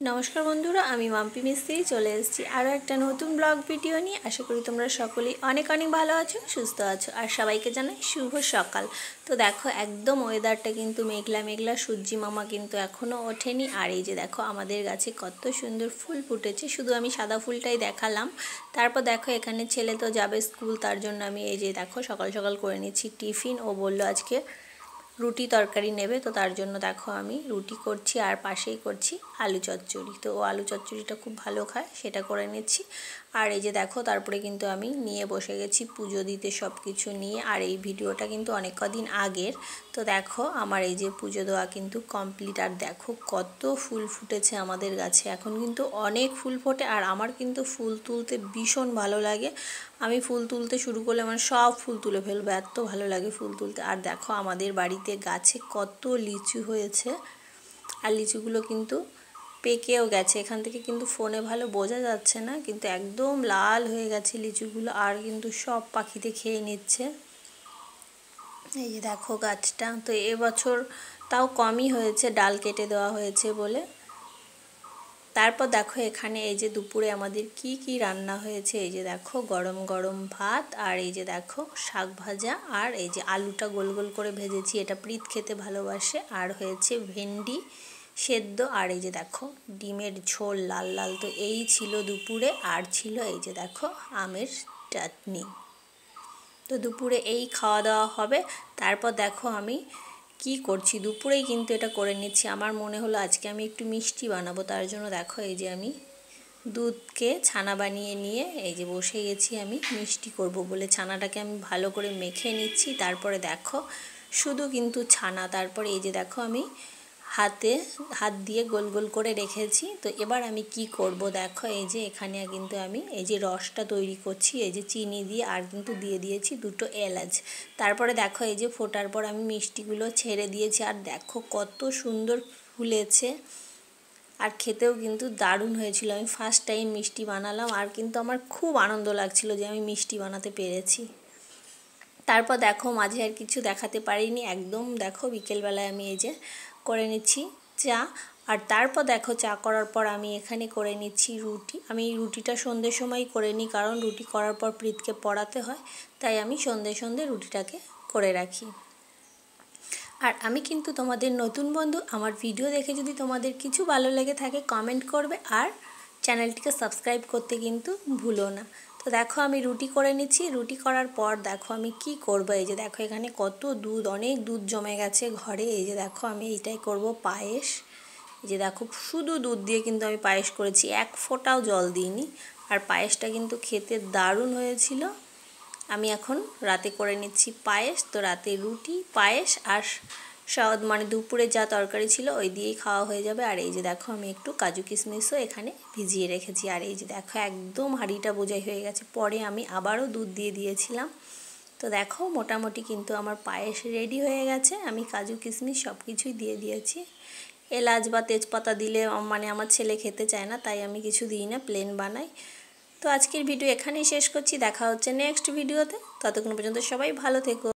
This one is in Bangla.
नमस्कार बंधुरा आमी माम्पी मिस्त्री चले एसेছি आरो একটা নতুন ব্লগ ভিডিও নিয়ে। आशा करी তোমরা সকলেই অনেক অনেক ভালো আছো, সুস্থ আছো আর সবাইকে জানাই শুভ সকাল। তো দেখো একদম ওয়েদারটা কিন্তু মেঘলা মেঘলা, সূর্যি মামা কিন্তু এখনো ওঠেনি। আর এই যে দেখো আমাদের গাছে কত সুন্দর ফুল ফুটেছে, শুধু আমি সাদা ফুলটাই দেখালাম। তারপর দেখো এখানে ছেলে তো যাবে স্কুল, তার জন্য আমি এই যে দেখো সকাল সকাল করে নিচ্ছি টিফিন। ও বলল আজকে রুটি তরকারি নেবে, তো তার জন্য দেখো আমি রুটি করছি আর পাশেই করছি আলু চচ্চড়ি। তো ও আলু চচ্চড়িটা খুব ভালো খায়, সেটা করে নিচ্ছি। আর এই যে দেখো তারপরে কিন্তু আমি নিয়ে বসে গেছি পুজো দিতে সব কিছু নিয়ে। আর এই ভিডিওটা কিন্তু অনেক কদিন আগের। তো দেখো আমার এই যে পুজো দেওয়া কিন্তু কমপ্লিট। আর দেখো কত ফুল ফুটেছে আমাদের গাছে, এখন কিন্তু অনেক ফুল ফোটে। আর আমার কিন্তু ফুল তুলতে ভীষণ ভালো লাগে। আমি ফুল তুলতে শুরু করলে আমার সব ফুল তুলে ফেলবো, এত ভালো লাগে ফুল তুলতে। আর দেখো আমাদের বাড়িতে গাছে কত লিচু হয়েছে, আর লিচুগুলো কিন্তু পেকেও গেছে। এখান থেকে কিন্তু ফোনে ভালো বোঝা যাচ্ছে না, কিন্তু একদম লাল হয়ে গেছে লিচুগুলো। আর কিন্তু সব পাখিতে খেয়ে নিচ্ছে। এই যে দেখো গাছটা তো এবছর তাও কমই হয়েছে, ডাল কেটে দেওয়া হয়েছে বলে। তারপর দেখো এখানে এই যে দুপুরে আমাদের কি কি রান্না হয়েছে। এই যে দেখো গরম গরম ভাত, আর এই যে দেখো শাক ভাজা, আর এই যে আলুটা গোল গোল করে ভেজেছি, এটা প্রীত খেতে ভালোবাসে। আর হয়েছে ভেন্ডি সেদ্ধ, আর এই যে দেখো ডিমের ঝোল লাল লাল। তো এই ছিল দুপুরে। আর ছিল এই যে দেখো আমের চাটনি। তো দুপুরে এই খাওয়া দাওয়া হবে। তারপর দেখো আমি কি করছি, দুপুরেই কিন্তু এটা করে নিচ্ছি। আমার মনে হলো আজকে আমি একটু মিষ্টি বানাবো, তার জন্য দেখো এই যে আমি দুধকে ছানা বানিয়ে নিয়ে এই যে বসে গেছি আমি মিষ্টি করব বলে। ছানাটাকে আমি ভালো করে মেখে নিচ্ছি। তারপরে দেখো শুধু কিন্তু ছানা। তারপরে এই যে দেখো আমি হাত দিয়ে গোল গোল করে রেখেছি। তো এবার আমি কি করব দেখো, এই যে এখানে কিন্তু আমি এই যে রসটা তৈরি করছি এই যে চিনি দিয়ে, আর কিন্তু দিয়ে দিয়েছি দুটো এলাচ। তারপরে দেখো এই যে ফোটার পর আমি মিষ্টিগুলো ছেড়ে দিয়েছি। আর দেখো কত সুন্দর ফুলেছে, আর খেতেও কিন্তু দারুণ হয়েছিল। আমি ফার্স্ট টাইম মিষ্টি বানালাম, আর কিন্তু আমার খুব আনন্দ লাগছিল যে আমি মিষ্টি বানাতে পেরেছি। তারপর দেখো মাঝে আর কিছু দেখাতে পারিনি, একদম দেখো বিকেলবেলায় আমি এই যে করে নিচ্ছি চা। আর তারপর দেখো চা করার পর আমি এখানে করে নিচ্ছি রুটি। আমি রুটিটা সন্ধ্যের সময় করে নিই, কারণ রুটি করার পর প্রীতকে পড়াতে হয়, তাই আমি সন্ধ্যে রুটিটাকে করে রাখি। আর আমি কিন্তু তোমাদের নতুন বন্ধু, আমার ভিডিও দেখে যদি তোমাদের কিছু ভালো লেগে থাকে কমেন্ট করবে, আর চ্যানেলটিকে সাবস্ক্রাইব করতে কিন্তু ভুলো না। তো দেখো আমি রুটি করে নিচ্ছি। রুটি করার পর দেখো আমি কি করব, এই যে দেখো এখানে কত দুধ, অনেক দুধ জমে গেছে ঘরে। এই যে দেখো আমি এইটাই করব পায়েস। এই যে দেখো শুধু দুধ দিয়ে কিন্তু আমি পায়েস করেছি, এক ফোঁটাও জল দিইনি। আর পায়েসটা কিন্তু খেতে দারুণ হয়েছিল। আমি এখন রাতে করে নিচ্ছি পায়েস। তো রাতে রুটি পায়েস আর মানে দুপুরে যা তরকারি ছিল ওই দিয়েই খাওয়া হয়ে যাবে। আর এই যে দেখো আমি একটু কাজু কিশমিশও এখানে ভিজিয়ে রেখেছি। আর এই যে দেখো একদম হাঁড়িটা বোঝাই হয়ে গেছে, পরে আমি আবারও দুধ দিয়ে দিয়েছিলাম। তো দেখো মোটামুটি কিন্তু আমার পায়েস রেডি হয়ে গেছে। আমি কাজু কিশমিশ সব কিছুই দিয়ে দিয়েছি। এলাচ বা তেজপাতা দিলে মানে আমার ছেলে খেতে চায় না, তাই আমি কিছু দিই না, প্লেন বানাই। তো আজকের ভিডিও এখানেই শেষ করছি, দেখা হচ্ছে নেক্সট ভিডিওতে। ততক্ষণ পর্যন্ত সবাই ভালো থেকো।